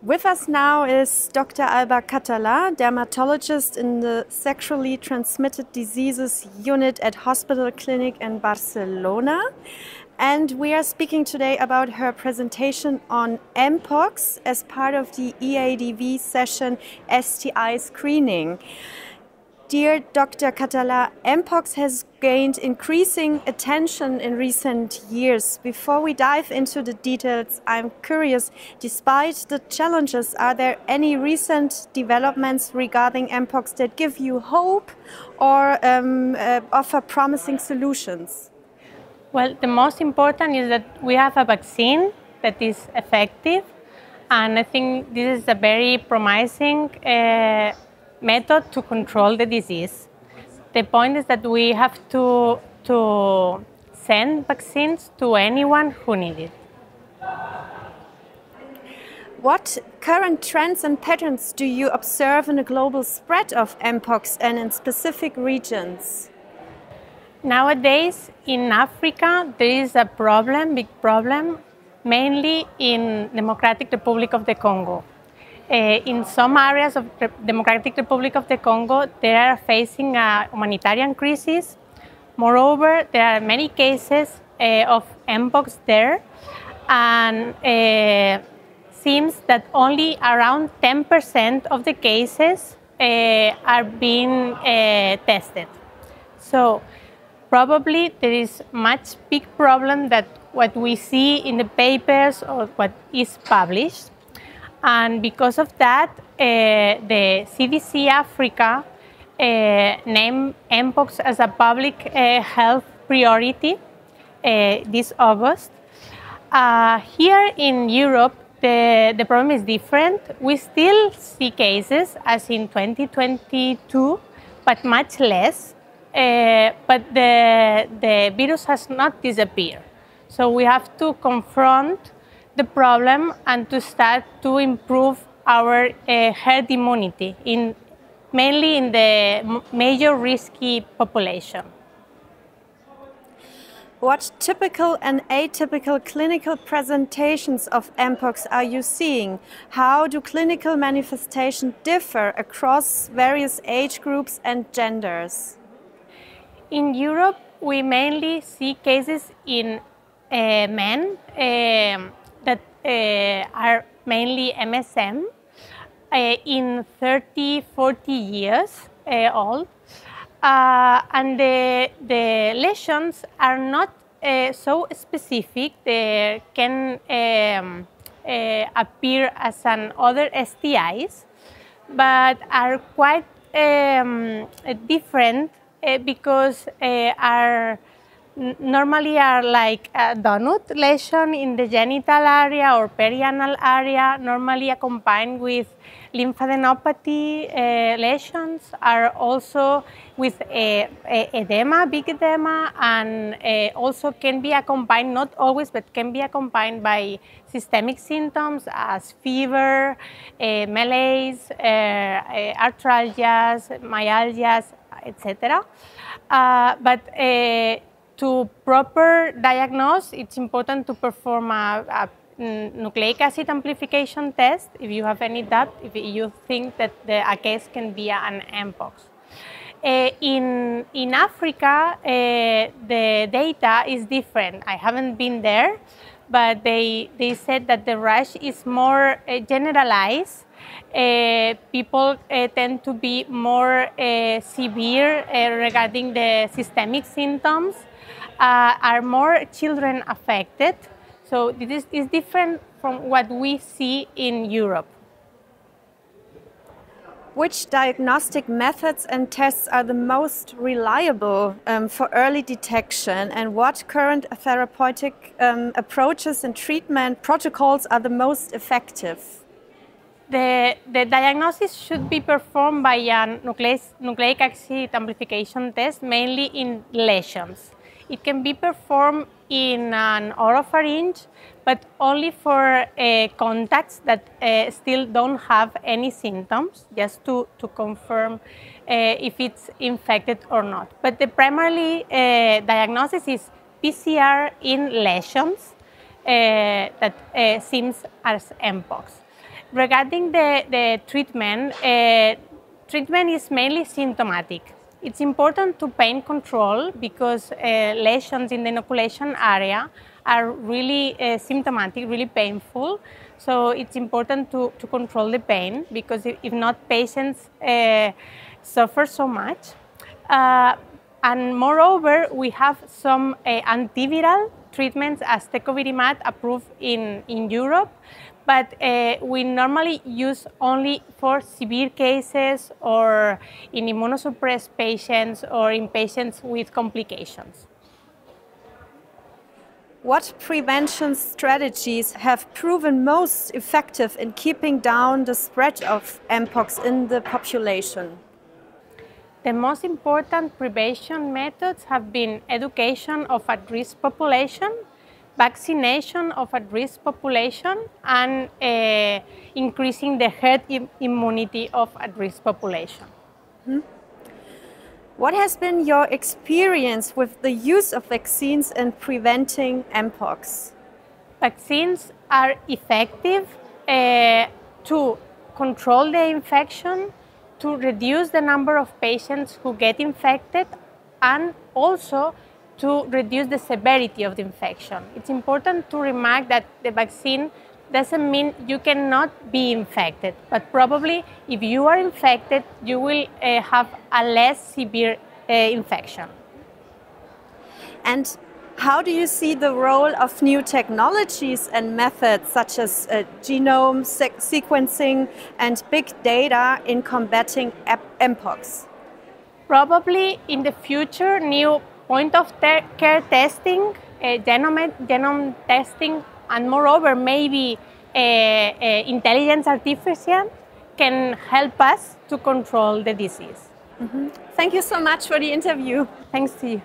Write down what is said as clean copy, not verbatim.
With us now is Dr. Alba, dermatologist in the Sexually Transmitted Diseases Unit at Hospital Clinic in Barcelona. And we are speaking today about her presentation on Mpox as part of the EADV session STI screening. Dear Dr. Catala, Mpox has gained increasing attention in recent years. Before we dive into the details, I'm curious, despite the challenges, are there any recent developments regarding Mpox that give you hope or offer promising solutions? Well, the most important is that we have a vaccine that is effective, and I think this is a very promising method to control the disease. The point is that we have to send vaccines to anyone who needs it. What current trends and patterns do you observe in the global spread of Mpox and in specific regions? Nowadays, in Africa, there is a big problem, mainly in Democratic Republic of the Congo. In some areas of the Democratic Republic of the Congo, they are facing a humanitarian crisis. Moreover, there are many cases of Mpox there, and seems that only around 10% of the cases are being tested. So probably there is much big problem that what we see in the papers or what is published. And because of that, the CDC Africa named Mpox as a public health priority this August. Here in Europe, the problem is different. We still see cases as in 2022, but much less. But the virus has not disappeared. So we have to confront the problem and to start to improve our herd immunity, mainly in the major risky population. What typical and atypical clinical presentations of Mpox are you seeing? How do clinical manifestations differ across various age groups and genders? In Europe, we mainly see cases in men that are mainly MSM in 30-40 years old. And the lesions are not so specific. They can appear as other STIs, but are quite different because normally are like a donut lesion in the genital area or perianal area, normally accompanied with lymphadenopathy lesions, are also with edema, big edema, and also can be accompanied, not always, but can be accompanied by systemic symptoms as fever, malaise, arthralgias, myalgias, etc. But to proper diagnose, it's important to perform a nucleic acid amplification test if you have any doubt, if you think that a case can be an Mpox. In Africa, the data is different. I haven't been there, but they said that the rash is more generalized. People tend to be more severe regarding the systemic symptoms. Are more children affected. So this is different from what we see in Europe. Which diagnostic methods and tests are the most reliable for early detection, and what current therapeutic approaches and treatment protocols are the most effective? The diagnosis should be performed by a nucleic acid amplification test, mainly in lesions. It can be performed in an oropharynx, but only for contacts that still don't have any symptoms, just to confirm if it's infected or not. But the primary diagnosis is PCR in lesions that seems as Mpox. Regarding the treatment, treatment is mainly symptomatic. It's important to pain control because lesions in the inoculation area are really symptomatic, really painful. So it's important to control the pain because if not, patients suffer so much. And moreover, we have some antiviral treatments as tecovirimat approved in Europe, but we normally use only for severe cases or in immunosuppressed patients or in patients with complications. What prevention strategies have proven most effective in keeping down the spread of Mpox in the population? The most important prevention methods have been education of at-risk population, vaccination of at-risk population, and increasing the herd immunity of at-risk population. Mm-hmm. What has been your experience with the use of vaccines in preventing Mpox? Vaccines are effective to control the infection, to reduce the number of patients who get infected, and also to reduce the severity of the infection. It's important to remark that the vaccine doesn't mean you cannot be infected, but probably if you are infected, you will have a less severe infection. And how do you see the role of new technologies and methods such as genome sequencing and big data in combating Mpox? Probably in the future, new point-of-care testing, genome testing, and moreover, maybe intelligence artificial can help us to control the disease. Mm-hmm. Thank you so much for the interview. Thanks to you.